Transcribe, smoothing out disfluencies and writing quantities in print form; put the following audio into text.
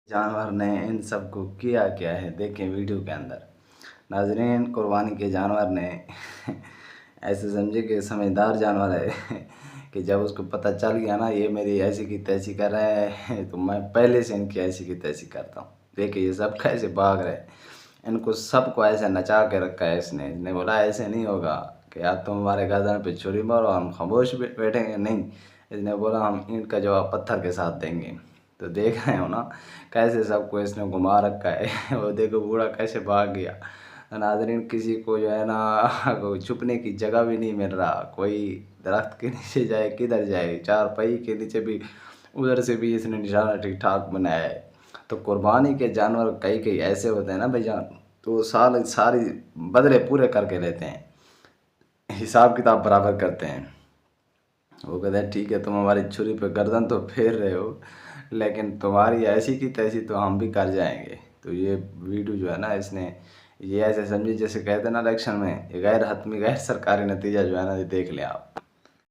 जानवर ने इन सब को किया क्या है, देखें वीडियो के अंदर। नाज़रीन, कुर्बानी के जानवर ने ऐसे समझे कि समझदार जानवर है कि जब उसको पता चल गया ना ये मेरी ऐसी की तैसी कर रहे हैं तो मैं पहले से इनकी ऐसी की तैसी करता हूँ। देखिए ये सब कैसे भाग रहे हैं, इनको सबको ऐसे नचा के रखा है इसने बोला ऐसे नहीं होगा कि यार तुम हमारे गर्दन पे छुरी मारो हम खामोश बैठेंगे, नहीं, इसने बोला हम ईंट का जवाब पत्थर के साथ देंगे। तो देख रहे हो ना कैसे सबको इसने घुमा रखा है वो देखो बूढ़ा कैसे भाग गया। नाज़रीन, किसी को जो है ना छुपने की जगह भी नहीं मिल रहा, कोई दरख्त के नीचे जाए किधर जाए, चारपाई के नीचे भी उधर से भी इसने निशाना ठीक ठाक बनाया है। तो कुर्बानी के जानवर कई कई ऐसे होते हैं ना भाईजान, तो वो सारी बदले पूरे करके लेते हैं, हिसाब किताब बराबर करते हैं। वो कहते हैं ठीक है तुम हमारी छुरी पे गर्दन तो फेर रहे हो लेकिन तुम्हारी ऐसी की तैसी तो हम भी कर जाएंगे। तो ये वीडियो जो है ना इसने ये ऐसे समझी जैसे कहते हैं ना इलेक्शन में, ये गैर हतमी गैर सरकारी नतीजा जो है ना ये देख लें आप।